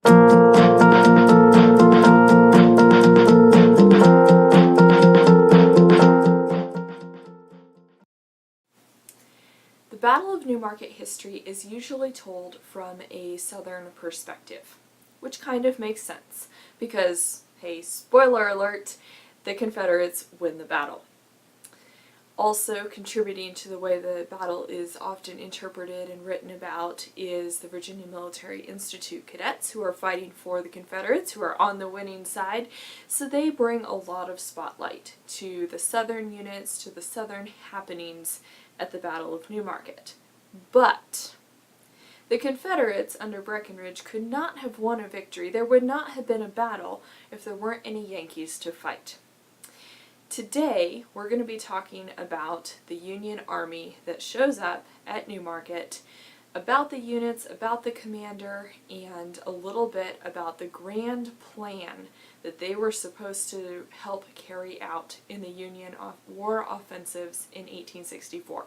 The Battle of Newmarket history is usually told from a Southern perspective, which kind of makes sense because, hey, spoiler alert, the Confederates win the battle. Also contributing to the way the battle is often interpreted and written about is the Virginia Military Institute cadets who are fighting for the Confederates, who are on the winning side, so they bring a lot of spotlight to the Southern units, to the Southern happenings at the Battle of Newmarket. But the Confederates under Breckinridge could not have won a victory. There would not have been a battle if there weren't any Yankees to fight. Today, we're going to be talking about the Union Army that shows up at Newmarket, about the units, about the commander, and a little bit about the grand plan that they were supposed to help carry out in the Union war offensives in 1864.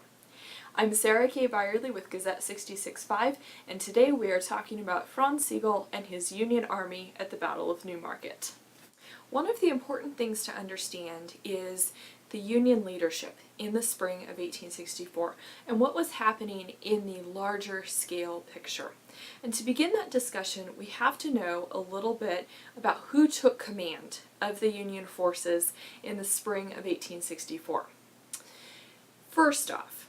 I'm Sarah K. Byerly with Gazette 66.5, and today we are talking about Franz Sigel and his Union Army at the Battle of Newmarket. One of the important things to understand is the Union leadership in the spring of 1864 and what was happening in the larger scale picture. And to begin that discussion, we have to know a little bit about who took command of the Union forces in the spring of 1864. First off,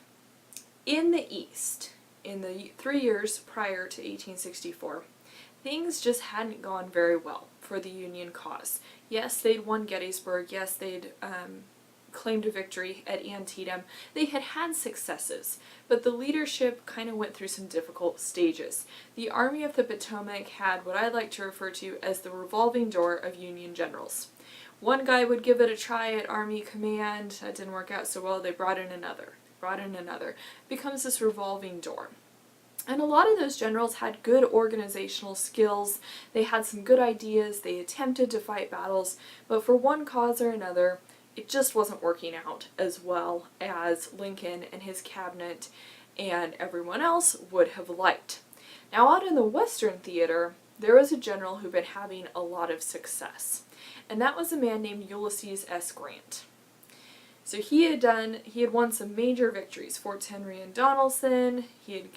in the East, in the 3 years prior to 1864, things just hadn't gone very well for the Union cause. Yes, they'd won Gettysburg. Yes, they'd claimed a victory at Antietam. They had had successes, but the leadership kind of went through some difficult stages. The Army of the Potomac had what I like to refer to as the revolving door of Union generals. One guy would give it a try at Army command. That didn't work out so well. They brought in another. It becomes this revolving door. And a lot of those generals had good organizational skills, they had some good ideas, they attempted to fight battles, but for one cause or another, it just wasn't working out as well as Lincoln and his cabinet and everyone else would have liked. Now out in the Western theater, there was a general who'd been having a lot of success, and that was a man named Ulysses S. Grant. So he had won some major victories, Forts Henry and Donelson, he had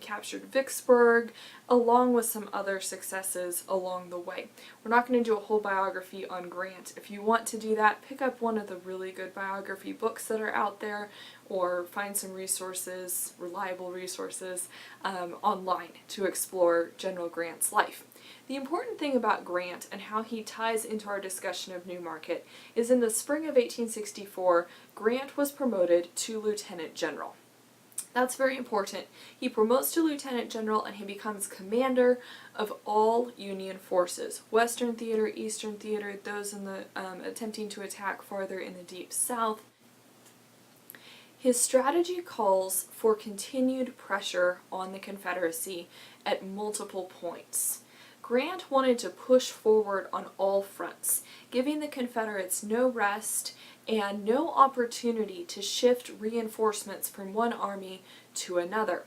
captured Vicksburg, along with some other successes along the way. We're not going to do a whole biography on Grant. If you want to do that, pick up one of the really good biography books that are out there, or find some resources, reliable resources, online to explore General Grant's life. The important thing about Grant and how he ties into our discussion of Newmarket is in the spring of 1864, Grant was promoted to Lieutenant General. That's very important. He promotes to Lieutenant General and he becomes commander of all Union forces. Western Theater, Eastern Theater, those in the attempting to attack farther in the Deep South. His strategy calls for continued pressure on the Confederacy at multiple points. Grant wanted to push forward on all fronts, giving the Confederates no rest and no opportunity to shift reinforcements from one army to another.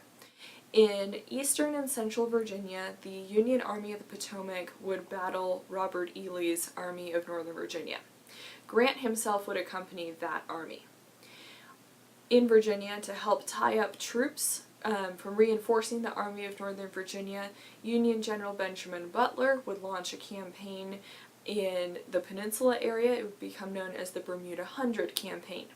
In eastern and central Virginia, the Union Army of the Potomac would battle Robert E. Lee's Army of Northern Virginia. Grant himself would accompany that army. In Virginia, to help tie up troops from reinforcing the Army of Northern Virginia, Union General Benjamin Butler would launch a campaign in the peninsula area. It would become known as the Bermuda Hundred Campaign.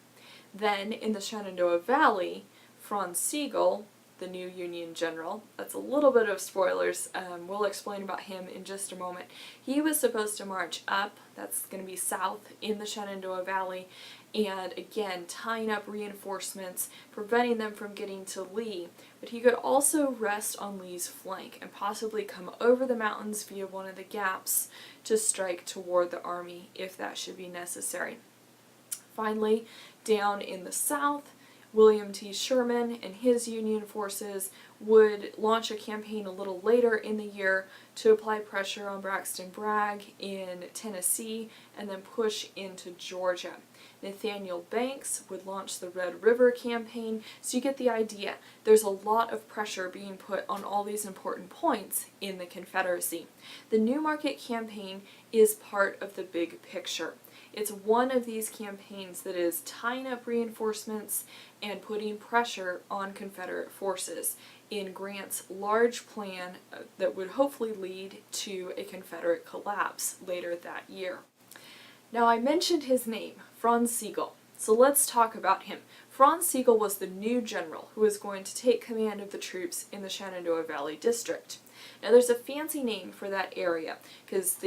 Then, in the Shenandoah Valley, Franz Sigel, the new Union general, that's a little bit of spoilers, we'll explain about him in just a moment. He was supposed to march up, that's going to be south, in the Shenandoah Valley, and again, tying up reinforcements, preventing them from getting to Lee, but he could also rest on Lee's flank and possibly come over the mountains via one of the gaps to strike toward the army if that should be necessary. Finally, down in the south, William T. Sherman and his Union forces would launch a campaign a little later in the year to apply pressure on Braxton Bragg in Tennessee and then push into Georgia. Nathaniel Banks would launch the Red River Campaign, so you get the idea. There's a lot of pressure being put on all these important points in the Confederacy. The Newmarket Campaign is part of the big picture. It's one of these campaigns that is tying up reinforcements and putting pressure on Confederate forces in Grant's large plan that would hopefully lead to a Confederate collapse later that year. Now, I mentioned his name, Franz Sigel, so let's talk about him. Franz Sigel was the new general who was going to take command of the troops in the Shenandoah Valley District. Now, there's a fancy name for that area because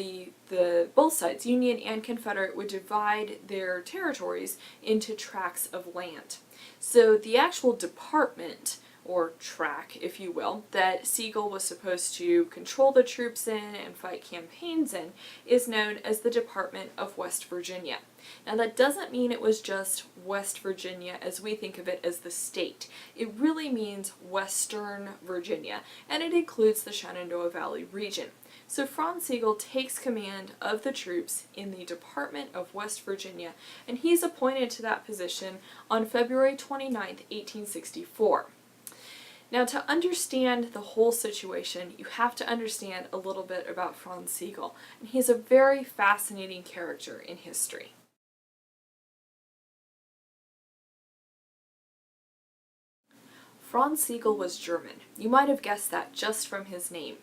both sides, Union and Confederate, would divide their territories into tracts of land. So the actual department, or track, if you will, that Sigel was supposed to control the troops in and fight campaigns in is known as the Department of West Virginia. Now, that doesn't mean it was just West Virginia as we think of it as the state. It really means Western Virginia, and it includes the Shenandoah Valley region. So Franz Sigel takes command of the troops in the Department of West Virginia, and he's appointed to that position on February 29, 1864. Now, to understand the whole situation, you have to understand a little bit about Franz Sigel, and he's a very fascinating character in history. Franz Sigel was German. You might have guessed that just from his name.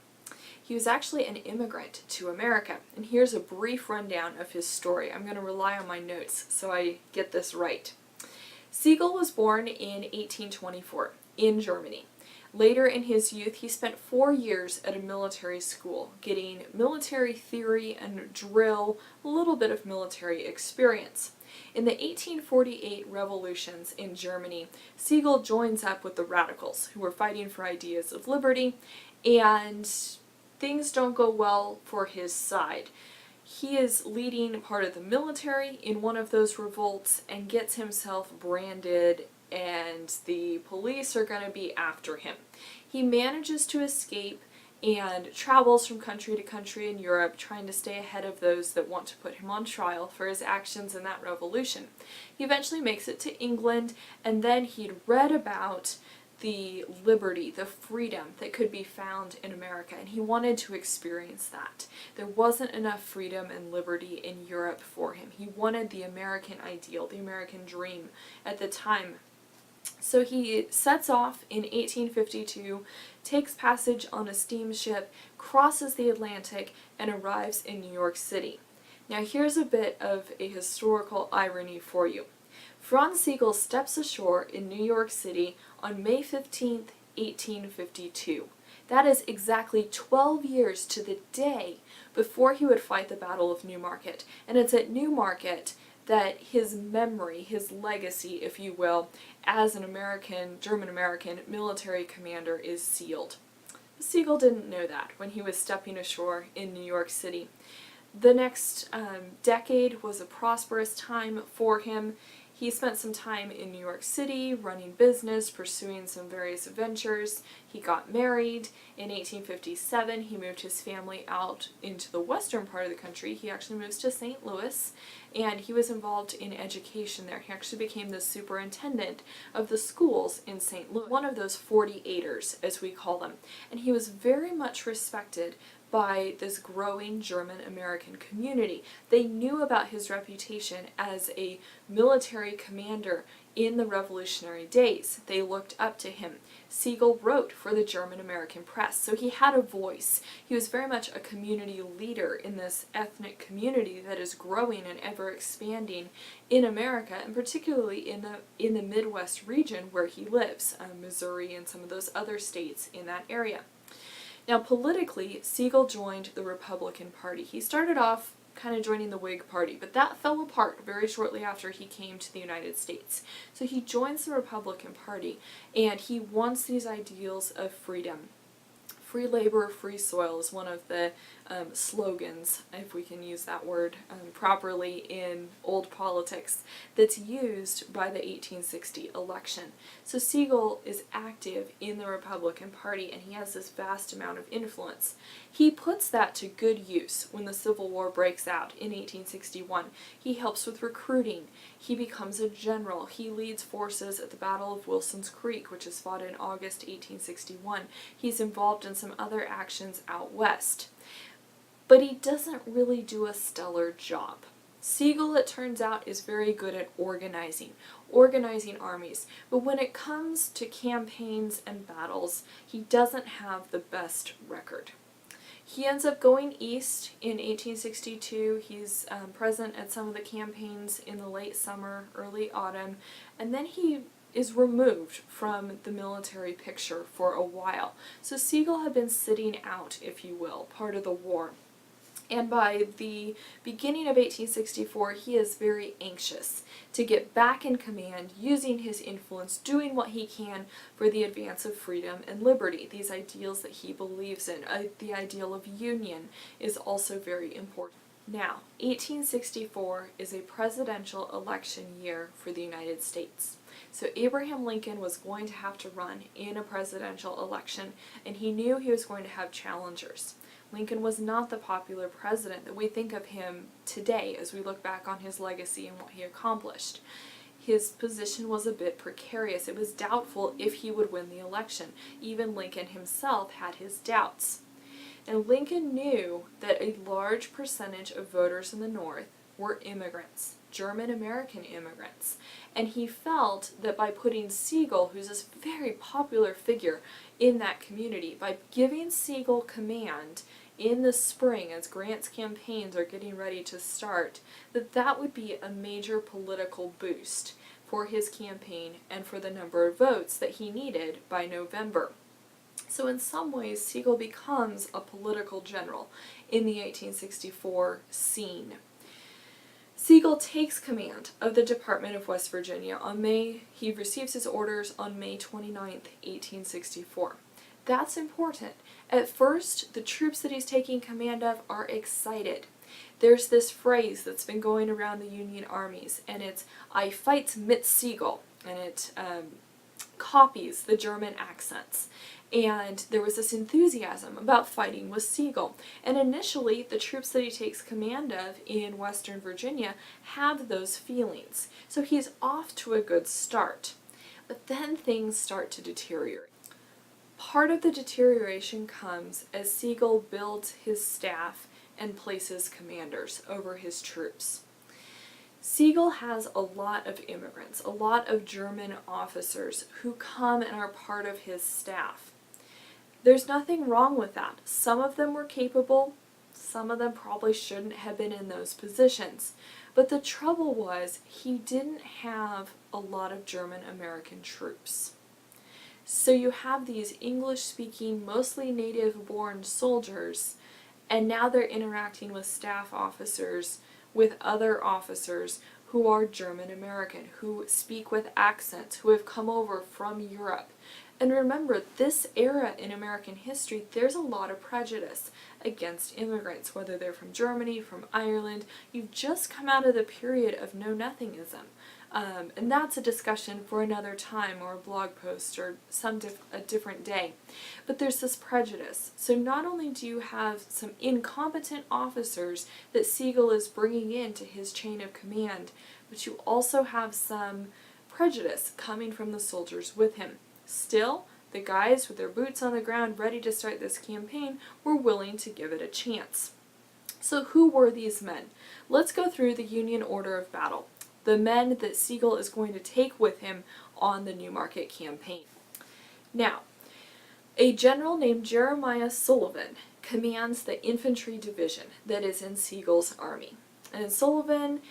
He was actually an immigrant to America, and here's a brief rundown of his story. I'm going to rely on my notes so I get this right. Sigel was born in 1824 in Germany. Later in his youth, he spent 4 years at a military school, getting military theory and drill, a little bit of military experience. In the 1848 revolutions in Germany, Sigel joins up with the radicals, who were fighting for ideas of liberty, and things don't go well for his side. He is leading part of the military in one of those revolts and gets himself branded, and the police are going to be after him. He manages to escape and travels from country to country in Europe, trying to stay ahead of those that want to put him on trial for his actions in that revolution. He eventually makes it to England, and then he'd read about the liberty, the freedom that could be found in America, and he wanted to experience that. There wasn't enough freedom and liberty in Europe for him. He wanted the American ideal, the American dream at the time. So he sets off in 1852, takes passage on a steamship, crosses the Atlantic, and arrives in New York City. Now, here's a bit of a historical irony for you. Franz Sigel steps ashore in New York City on May 15, 1852. That is exactly 12 years to the day before he would fight the Battle of Newmarket. And it's at Newmarket that his memory, his legacy, if you will, as an American, German-American military commander is sealed. Sigel didn't know that when he was stepping ashore in New York City. The next decade was a prosperous time for him. He spent some time in New York City, running business, pursuing some various adventures. He got married. In 1857, he moved his family out into the western part of the country. He actually moves to St. Louis, and he was involved in education there. He actually became the superintendent of the schools in St. Louis, one of those 48ers, as we call them. And he was very much respected by this growing German-American community. They knew about his reputation as a military commander in the Revolutionary days. They looked up to him. Sigel wrote for the German-American press, so he had a voice. He was very much a community leader in this ethnic community that is growing and ever expanding in America, and particularly in the Midwest region where he lives, Missouri and some of those other states in that area. Now, politically, Sigel joined the Republican Party. He started off kind of joining the Whig Party, but that fell apart very shortly after he came to the United States. So he joins the Republican Party, and he wants these ideals of freedom free labor, free soil is one of the slogans, if we can use that word properly in old politics, that's used by the 1860 election. So Sigel is active in the Republican Party, and he has this vast amount of influence. He puts that to good use when the Civil War breaks out in 1861. He helps with recruiting. He becomes a general. He leads forces at the Battle of Wilson's Creek, which is fought in August 1861. He's involved in some other actions out west. But he doesn't really do a stellar job. Sigel, it turns out, is very good at organizing armies, but when it comes to campaigns and battles, he doesn't have the best record. He ends up going east in 1862. He's present at some of the campaigns in the late summer, early autumn, and then he is removed from the military picture for a while. So Sigel had been sitting out, if you will, part of the war. And by the beginning of 1864, he is very anxious to get back in command, using his influence, doing what he can for the advance of freedom and liberty, these ideals that he believes in. The ideal of union is also very important. Now, 1864 is a presidential election year for the United States. So Abraham Lincoln was going to have to run in a presidential election, and he knew he was going to have challengers. Lincoln was not the popular president that we think of him today as we look back on his legacy and what he accomplished. His position was a bit precarious. It was doubtful if he would win the election. Even Lincoln himself had his doubts. And Lincoln knew that a large percentage of voters in the North were immigrants, German American immigrants. And he felt that by putting Sigel, who's this very popular figure in that community, by giving Sigel command in the spring as Grant's campaigns are getting ready to start, that would be a major political boost for his campaign and for the number of votes that he needed by November. So in some ways, Sigel becomes a political general in the 1864 scene. Sigel takes command of the Department of West Virginia he receives his orders on May 29th, 1864. That's important. At first, the troops that he's taking command of are excited. There's this phrase that's been going around the Union armies, and it's, "I fight mit Sigel," and it copies the German accents. And there was this enthusiasm about fighting with Sigel. And initially, the troops that he takes command of in Western Virginia have those feelings. So he's off to a good start. But then things start to deteriorate. Part of the deterioration comes as Sigel builds his staff and places commanders over his troops. Sigel has a lot of immigrants, a lot of German officers who come and are part of his staff. There's nothing wrong with that. Some of them were capable, some of them probably shouldn't have been in those positions. But the trouble was, he didn't have a lot of German American troops. So you have these English-speaking, mostly native-born soldiers, and now they're interacting with staff officers, with other officers who are German American, who speak with accents, who have come over from Europe. And remember, this era in American history, there's a lot of prejudice against immigrants, whether they're from Germany, from Ireland. You've just come out of the period of know-nothingism. And that's a discussion for another time, or a blog post, or a different day. But there's this prejudice. So not only do you have some incompetent officers that Sigel is bringing into his chain of command, but you also have some prejudice coming from the soldiers with him. Still, the guys with their boots on the ground ready to start this campaign were willing to give it a chance. So who were these men? Let's go through the Union order of battle, the men that Sigel is going to take with him on the Newmarket campaign. Now, a general named Jeremiah Sullivan commands the infantry division that is in Sigel's army. And Sullivan,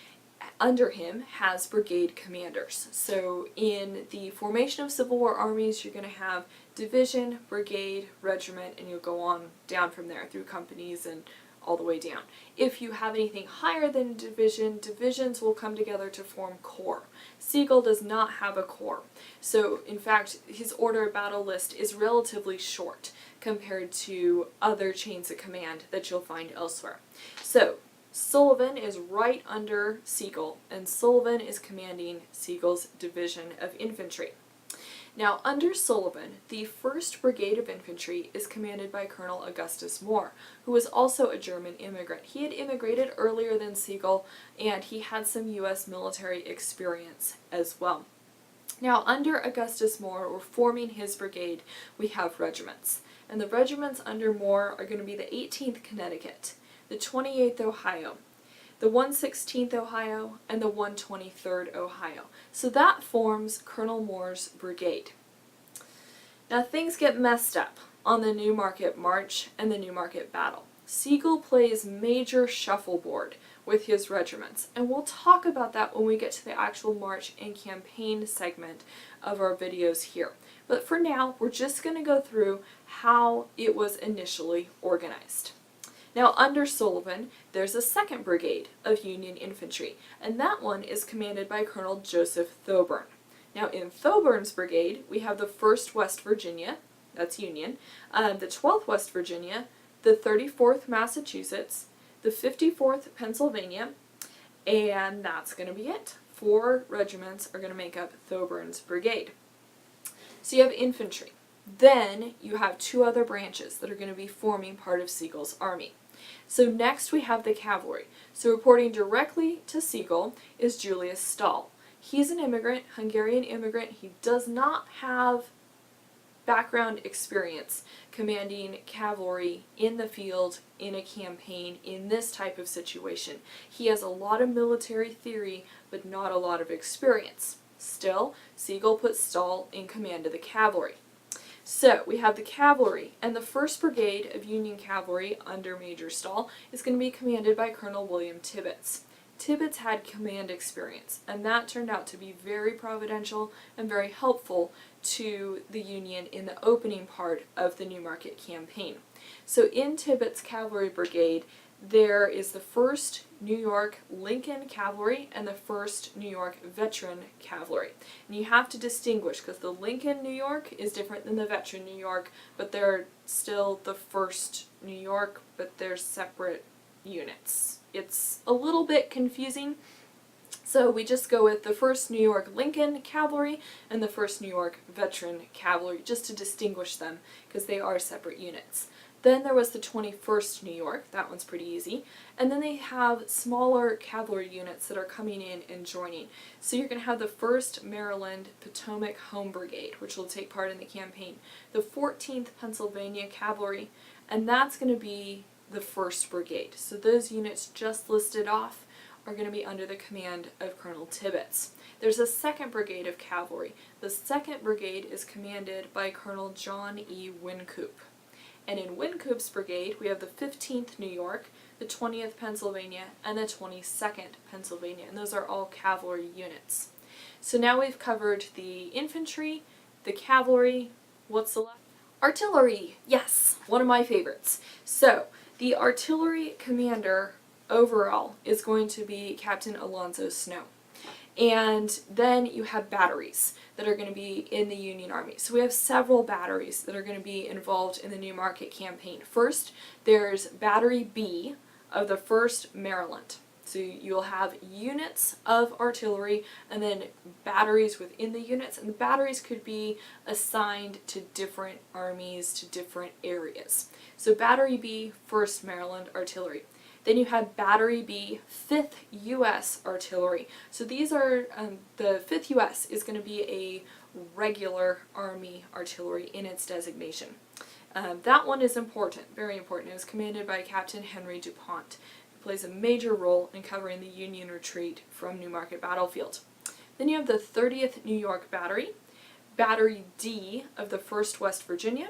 under him, has brigade commanders. So in the formation of Civil War armies, you're going to have division, brigade, regiment, and you'll go on down from there through companies and all the way down. If you have anything higher than a division, divisions will come together to form corps. Sigel does not have a corps. So in fact, his order of battle list is relatively short compared to other chains of command that you'll find elsewhere. So Sullivan is right under Sigel, and Sullivan is commanding Sigel's division of infantry. Now, under Sullivan, the 1st Brigade of Infantry is commanded by Colonel Augustus Moore, who was also a German immigrant. He had immigrated earlier than Sigel, and he had some U.S. military experience as well. Now, under Augustus Moore, or forming his brigade, we have regiments. And the regiments under Moore are going to be the 18th Connecticut, the 28th Ohio, the 116th Ohio, and the 123rd Ohio. So that forms Colonel Moore's brigade. Now things get messed up on the Newmarket March and the Newmarket Battle. Sigel plays major shuffleboard with his regiments, and we'll talk about that when we get to the actual march and campaign segment of our videos here. But for now, we're just going to go through how it was initially organized. Now, under Sullivan, there's a 2nd Brigade of Union Infantry, and that one is commanded by Colonel Joseph Thoburn. Now, in Thoburn's brigade, we have the 1st West Virginia, that's Union, the 12th West Virginia, the 34th Massachusetts, the 54th Pennsylvania, and that's going to be it. 4 regiments are going to make up Thoburn's brigade. So you have infantry. Then you have 2 other branches that are going to be forming part of Sigel's army. So next we have the cavalry. So reporting directly to Sigel is Julius Stahl. He's an immigrant, Hungarian immigrant. He does not have background experience commanding cavalry in the field, in a campaign, in this type of situation. He has a lot of military theory, but not a lot of experience. Still, Sigel put Stahl in command of the cavalry. So, we have the cavalry, and the 1st Brigade of Union Cavalry under Major Stahl is going to be commanded by Colonel William Tibbets. Tibbets had command experience, and that turned out to be very providential and very helpful to the Union in the opening part of the Newmarket campaign. So in Tibbets' cavalry brigade, there is the 1st New York Lincoln Cavalry and the 1st New York Veteran Cavalry. And you have to distinguish, because the Lincoln New York is different than the Veteran New York, but they're still the 1st New York, but they're separate units. It's a little bit confusing, so we just go with the 1st New York Lincoln Cavalry and the 1st New York Veteran Cavalry, just to distinguish them, because they are separate units. Then there was the 21st New York, that one's pretty easy, and then they have smaller cavalry units that are coming in and joining. So you're going to have the 1st Maryland Potomac Home Brigade, which will take part in the campaign, the 14th Pennsylvania Cavalry, and that's going to be the 1st Brigade. So those units just listed off are going to be under the command of Colonel Tibbets. There's a 2nd Brigade of Cavalry. The 2nd Brigade is commanded by Colonel John E. Wynkoop. And in Wynkoop's brigade, we have the 15th New York, the 20th Pennsylvania, and the 22nd Pennsylvania, and those are all cavalry units. So now we've covered the infantry, the cavalry, what's the left? Artillery! Yes, one of my favorites. So, the artillery commander overall is going to be Captain Alonzo Snow. And then you have batteries that are going to be in the Union Army. So we have several batteries that are going to be involved in the Newmarket campaign. First, there's Battery B of the 1st Maryland. So you'll have units of artillery and then batteries within the units, and the batteries could be assigned to different armies, to different areas. So Battery B, 1st Maryland Artillery. Then you have Battery B, 5th U.S. Artillery. So these are, the 5th U.S. is going to be a regular Army artillery in its designation. That one is important, very important. It was commanded by Captain Henry DuPont, who plays a major role in covering the Union retreat from Newmarket Battlefield. Then you have the 30th New York Battery, Battery D of the 1st West Virginia,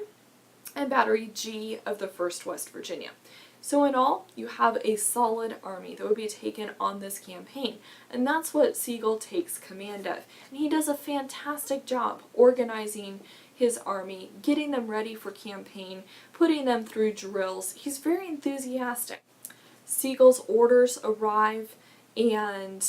and Battery G of the 1st West Virginia. So in all, you have a solid army that would be taken on this campaign, and that's what Sigel takes command of. And he does a fantastic job organizing his army, getting them ready for campaign, putting them through drills. He's very enthusiastic. Sigel's orders arrive, and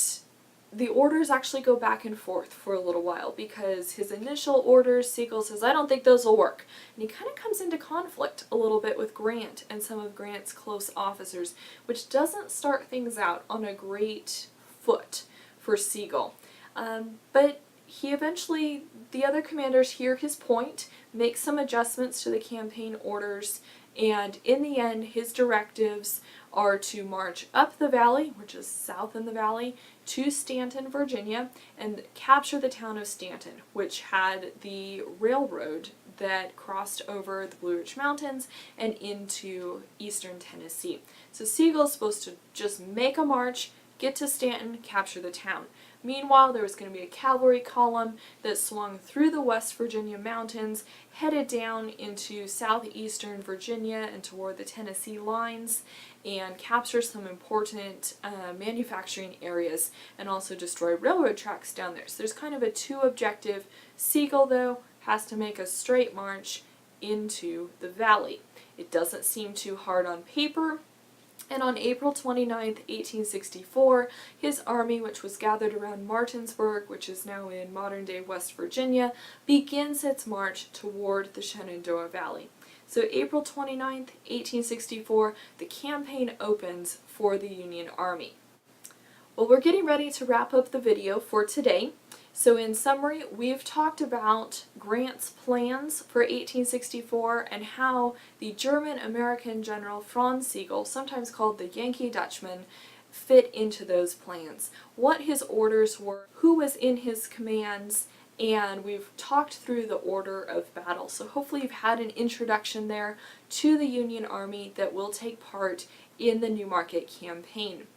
the orders actually go back and forth for a little while because his initial orders, Sigel says, I don't think those will work. And he kind of comes into conflict a little bit with Grant and some of Grant's close officers, which doesn't start things out on a great foot for Sigel. But he eventually, the other commanders hear his point, make some adjustments to the campaign orders, and in the end his directives are to march up the valley, which is south in the valley, to Stanton, Virginia, and capture the town of Stanton, which had the railroad that crossed over the Blue Ridge Mountains and into eastern Tennessee. So Sigel's supposed to just make a march, get to Stanton, capture the town. Meanwhile, there was going to be a cavalry column that swung through the West Virginia mountains, headed down into southeastern Virginia and toward the Tennessee lines, and capture some important manufacturing areas and also destroy railroad tracks down there. So there's kind of a two objective. Sigel, though, has to make a straight march into the valley. It doesn't seem too hard on paper. And on April 29th, 1864, his army, which was gathered around Martinsburg, which is now in modern-day West Virginia, begins its march toward the Shenandoah Valley. So April 29th, 1864, the campaign opens for the Union Army. Well, we're getting ready to wrap up the video for today. So in summary, we've talked about Grant's plans for 1864 and how the German-American general Franz Sigel, sometimes called the Yankee Dutchman, fit into those plans, what his orders were, who was in his commands, and we've talked through the order of battle. So hopefully you've had an introduction there to the Union Army that will take part in the Newmarket campaign.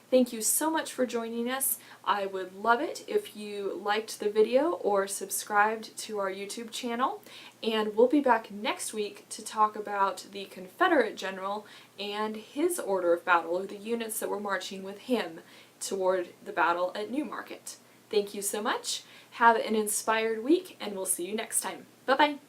Thank you so much for joining us. I would love it if you liked the video or subscribed to our YouTube channel. And we'll be back next week to talk about the Confederate general and his order of battle, or the units that were marching with him toward the battle at Newmarket. Thank you so much. Have an inspired week, and we'll see you next time. Bye-bye.